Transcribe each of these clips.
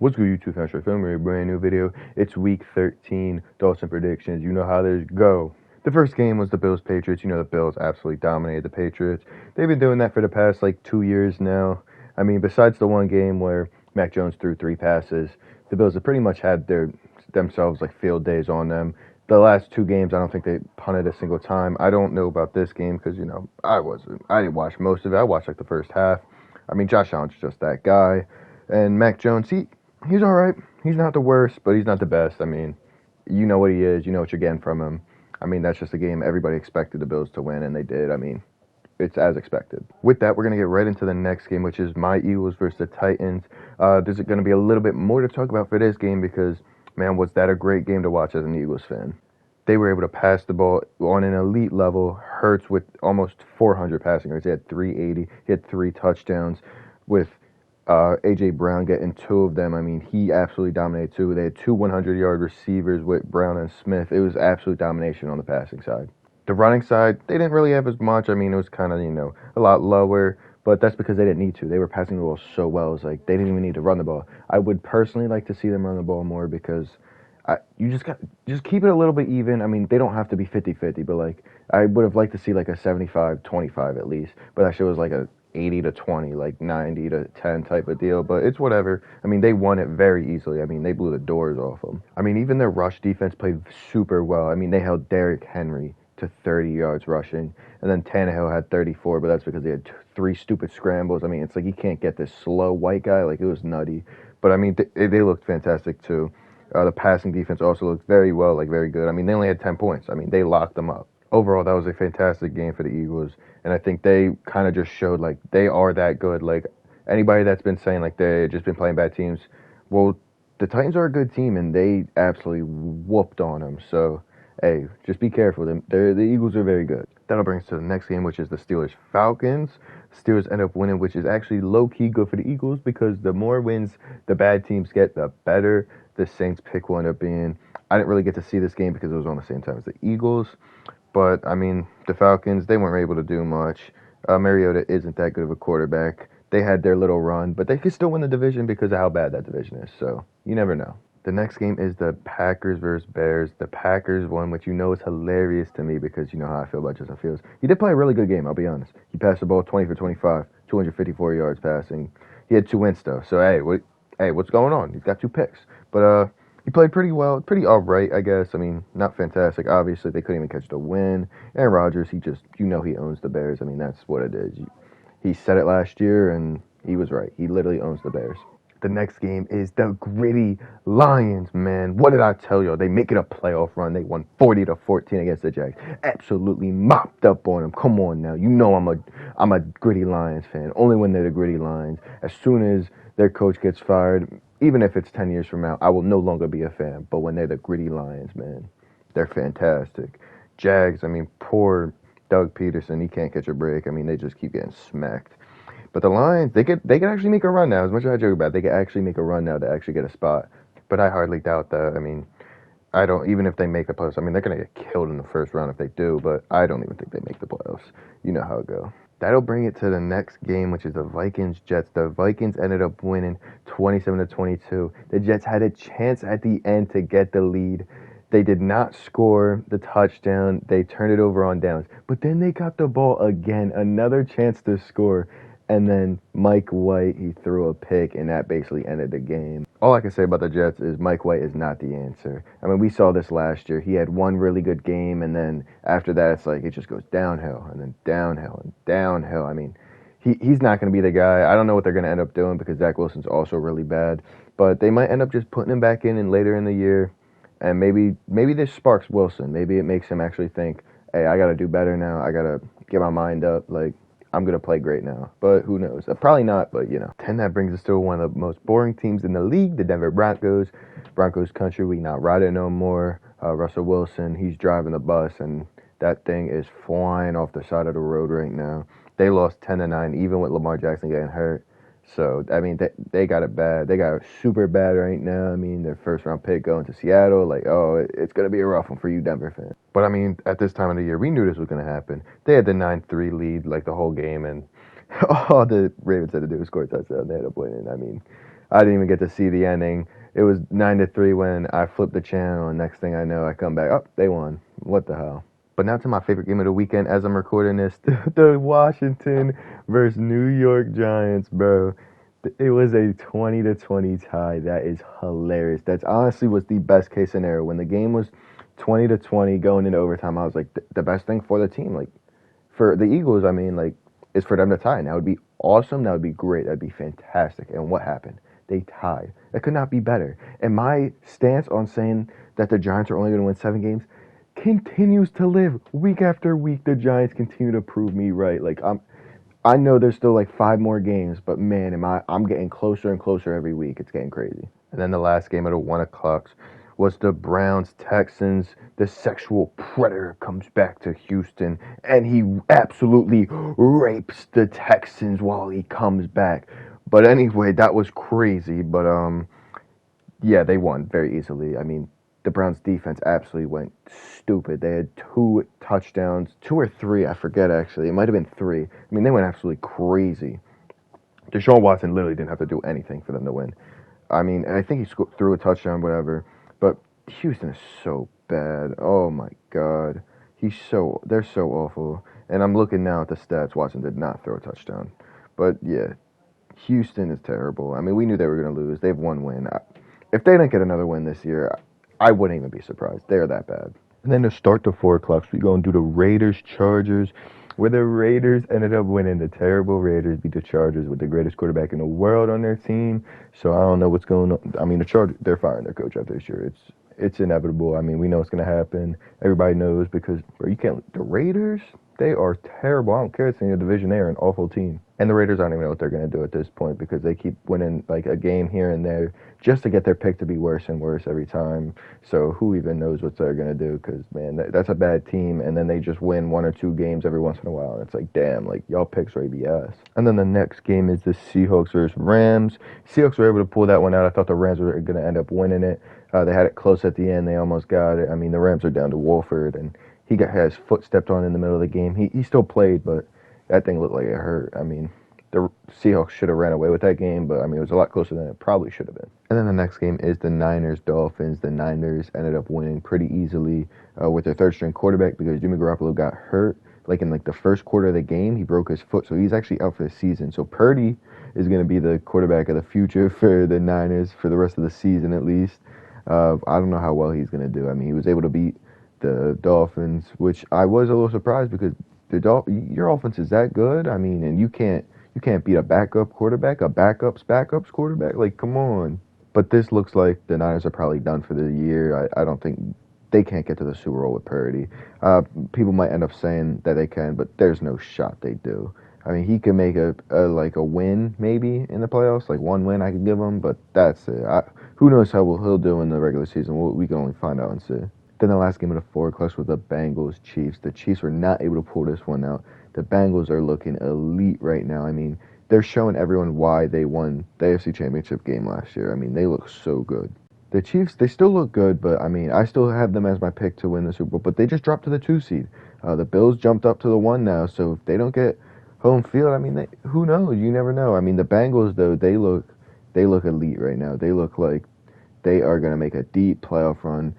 What's good, YouTube fans? For filming a brand new video. It's week 13, Thougts and predictions. You know how they go. The first game was the Bills-Patriots. You know the Bills absolutely dominated the Patriots. They've been doing that for the past, 2 years now. I mean, besides the one game where Mac Jones threw 3 passes, the Bills have pretty much had themselves, field days on them. The last 2 games, I don't think they punted a single time. I don't know about this game because, I didn't watch most of it. I watched, the first half. I mean, Josh Allen's just that guy. And Mac Jones, he's all right. He's not the worst, but he's not the best. I mean, you know what he is. You know what you're getting from him. I mean, that's just a game everybody expected the Bills to win, and they did. I mean, it's as expected. With that, we're going to get right into the next game, which is my Eagles versus the Titans. There's going to be a little bit more to talk about for this game because, man, was that a great game to watch as an Eagles fan. They were able to pass the ball on an elite level. Hurts with almost 400 passing yards. He had 380. He had 3 touchdowns with A.J. Brown getting 2 of them. I mean, he absolutely dominated too. They had 2 100-yard receivers with Brown and Smith. It was absolute domination on the passing side. The running side, they didn't really have as much. I mean, it was kind of, a lot lower, but that's because they didn't need to. They were passing the ball so well. It's like they didn't even need to run the ball. I would personally like to see them run the ball more because you just keep it a little bit even. I mean, they don't have to be 50-50, but, I would have liked to see, a 75-25 at least. But that shit was a 80-20, 90-10 type of deal, but it's whatever. I mean, they won it very easily. I mean, they blew the doors off them. I mean, even their rush defense played super well. I mean, they held Derrick Henry to 30 yards rushing, and then Tannehill had 34, but that's because they had 3 stupid scrambles. I mean, it's you can't get this slow white guy. It was nutty. But, I mean, they looked fantastic, too. The passing defense also looked very well, very good. I mean, they only had 10 points. I mean, they locked them up. Overall, that was a fantastic game for the Eagles, and I think they kind of just showed, they are that good. Anybody that's been saying, they've just been playing bad teams, well, the Titans are a good team, and they absolutely whooped on them. So, hey, just be careful. The Eagles are very good. That'll bring us to the next game, which is the Steelers-Falcons. Steelers end up winning, which is actually low-key good for the Eagles because the more wins the bad teams get, the better the Saints pick will end up being. I didn't really get to see this game because it was on the same time as the Eagles. But, I mean, the Falcons, they weren't able to do much. Mariota isn't that good of a quarterback. They had their little run, but they could still win the division because of how bad that division is. So, you never know. The next game is the Packers versus Bears. The Packers won, which is hilarious to me because you know how I feel about Justin Fields. He did play a really good game, I'll be honest. He passed the ball 20 for 25, 254 yards passing. He had 2 wins, though. So, what's going on? He's got 2 picks. But, he played pretty well, pretty all right, I guess. I mean, not fantastic. Obviously, they couldn't even catch the win. Aaron Rodgers, he owns the Bears. I mean, that's what it is. He said it last year, and he was right. He literally owns the Bears. The next game is the gritty Lions, man. What did I tell you? They make it a playoff run. They won 40-14 against the Jags. Absolutely mopped up on them. Come on now. You know I'm a gritty Lions fan. Only when they're the gritty Lions. As soon as their coach gets fired, even if it's 10 years from now, I will no longer be a fan. But when they're the gritty Lions, man, they're fantastic. Jags, I mean, poor Doug Peterson, he can't catch a break. I mean, they just keep getting smacked. But the Lions, they could actually make a run now. As much as I joke about it, they could actually make a run now to actually get a spot. But I hardly doubt that. I mean, even if they make the playoffs, I mean, they're going to get killed in the first round if they do, but I don't even think they make the playoffs. You know how it goes. That'll bring it to the next game, which is the Vikings-Jets. The Vikings ended up winning 27-22. The Jets had a chance at the end to get the lead. They did not score the touchdown. They turned it over on downs. But then they got the ball again, another chance to score. And then Mike White, he threw a pick, and that basically ended the game. All I can say about the Jets is Mike White is not the answer. I mean, we saw this last year. He had one really good game, and then after that, it's it just goes downhill, and then downhill, and downhill. I mean, he's not going to be the guy. I don't know what they're going to end up doing because Zach Wilson's also really bad. But they might end up just putting him back in later in the year, and maybe this sparks Wilson. Maybe it makes him actually think, hey, I got to do better now. I got to get my mind up, I'm going to play great now, but who knows? Probably not, but, And that brings us to one of the most boring teams in the league, the Denver Broncos. Broncos country, we not riding no more. Russell Wilson, he's driving the bus, and that thing is flying off the side of the road right now. They lost 10-9, even with Lamar Jackson getting hurt. So, I mean, they got it bad. They got it super bad right now. I mean, their first-round pick going to Seattle. It's going to be a rough one for you Denver fans. But, I mean, at this time of the year, we knew this was going to happen. They had the 9-3 lead, the whole game, and all the Ravens had to do was score a touchdown. They ended up winning. I mean, I didn't even get to see the ending. It was 9-3 when I flipped the channel, and next thing I know, I come back. Oh, they won. What the hell? But now to my favorite game of the weekend as I'm recording this, the Washington versus New York Giants, bro. It was a 20-20 tie. That is hilarious. That's honestly was the best case scenario. When the game was 20-20 going into overtime, I was like, the best thing for the team, like for the Eagles, I mean, like, is for them to tie. And that would be awesome. That would be great. That'd be fantastic. And what happened? They tied. That could not be better. And my stance on saying that the Giants are only going to win 7 games continues to live week after week. The Giants continue to prove me right. Like I know there's still like 5 more games, but man, I'm getting closer and closer every week. It's getting crazy. And then the last game of the 1 o'clocks was the Browns Texans. The sexual predator comes back to Houston and he absolutely rapes the Texans while he comes back. But anyway, that was crazy. But yeah, they won very easily. I mean, the Browns defense absolutely went stupid. They had 2 touchdowns, 2 or 3, I forget actually. It might have been 3. I mean, they went absolutely crazy. Deshaun Watson literally didn't have to do anything for them to win. I mean, I think he threw a touchdown, whatever. But Houston is so bad. Oh my God, they're so awful. And I'm looking now at the stats. Watson did not throw a touchdown. But yeah, Houston is terrible. I mean, we knew they were going to lose. They have 1 win. If they didn't get another win this year, I wouldn't even be surprised. They're that bad. And then to start the 4 o'clocks, we go and do the Raiders Chargers, where the Raiders ended up winning. The terrible Raiders beat the Chargers with the greatest quarterback in the world on their team. So I don't know what's going on. I mean, the Chargers, they're firing their coach after this year. It's inevitable. I mean, we know it's going to happen. Everybody knows because, bro, you can't. The Raiders, they are terrible. I don't care. It's in the division. They are an awful team. And the Raiders, I don't even know what they're going to do at this point because they keep winning like a game here and there just to get their pick to be worse and worse every time. So who even knows what they're going to do because, man, that's a bad team. And then they just win 1 or 2 games every once in a while. And it's like, damn, like y'all picks are ABS. And then the next game is the Seahawks versus Rams. Seahawks were able to pull that one out. I thought the Rams were going to end up winning it. They had it close at the end. They almost got it. I mean, the Rams are down to Wolford, and he had his foot stepped on in the middle of the game. He still played, but that thing looked like it hurt. I mean, the Seahawks should have ran away with that game, but I mean, it was a lot closer than it probably should have been. And then the next game is the Niners-Dolphins. The Niners ended up winning pretty easily with their third-string quarterback because Jimmy Garoppolo got hurt. Like in like the first quarter of the game, he broke his foot, so he's actually out for the season. So Purdy is going to be the quarterback of the future for the Niners for the rest of the season at least. I don't know how well he's going to do. I mean, he was able to beat the Dolphins, which I was a little surprised because your offense is that good. I mean, and you can't beat a backup quarterback, a backup's quarterback. Like, come on. But this looks like the Niners are probably done for the year. I don't think they can't get to the Super Bowl with Purdy. People might end up saying that they can, but there's no shot they do. I mean, he could make a win maybe in the playoffs, like 1 win I could give him, but that's it. Who knows how he'll do in the regular season? We can only find out and see. Then the last game of the 4 o'clocks was the Bengals-Chiefs. The Chiefs were not able to pull this one out. The Bengals are looking elite right now. I mean, they're showing everyone why they won the AFC Championship game last year. I mean, they look so good. The Chiefs, they still look good, but I mean, I still have them as my pick to win the Super Bowl, but they just dropped to the 2 seed. The Bills jumped up to the 1 now, so if they don't get home field, I mean, who knows? You never know. I mean, the Bengals, though, they look elite right now. They look like they are going to make a deep playoff run.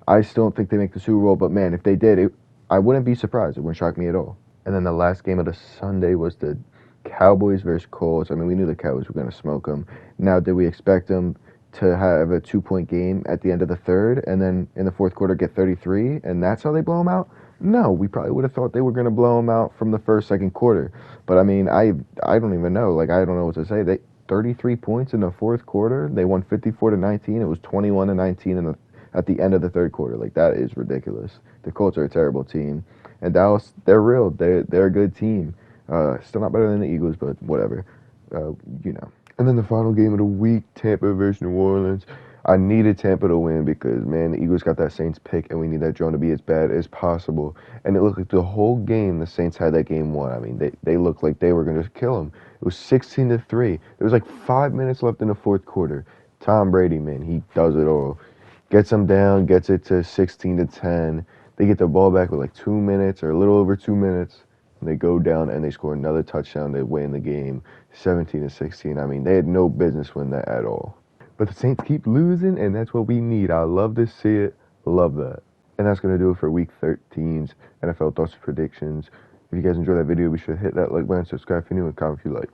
I still don't think they make the Super Bowl, but man, if they did, I wouldn't be surprised. It wouldn't shock me at all. And then the last game of the Sunday was the Cowboys versus Colts. I mean, we knew the Cowboys were going to smoke them. Now, did we expect them to have a 2-point game at the end of the third and then in the fourth quarter get 33 and that's how they blow them out? No, we probably would have thought they were going to blow them out from the first, second quarter. But I mean, I don't even know. Like, I don't know what to say. 33 points in the fourth quarter. They won 54-19. It was 21-19 at the end of the third quarter. Like, that is ridiculous. The Colts are a terrible team. And Dallas, they're real. They're a good team. Still not better than the Eagles, but whatever. You know. And then the final game of the week, Tampa versus New Orleans. I needed Tampa to win because, man, the Eagles got that Saints pick, and we need that drone to be as bad as possible. And it looked like the whole game, the Saints had that game won. I mean, they looked like they were going to kill them. It was 16-3. There was like 5 minutes left in the fourth quarter. Tom Brady, man, he does it all. Gets them down, gets it to 16-10. They get the ball back with like 2 minutes or a little over 2 minutes. They go down and they score another touchdown. They win the game 17-16. I mean, they had no business winning that at all. But the Saints keep losing, and that's what we need. I love to see it. Love that. And that's going to do it for Week 13's NFL Thoughts and Predictions. If you guys enjoyed that video, be sure to hit that like button, subscribe if you're new, and comment if you like.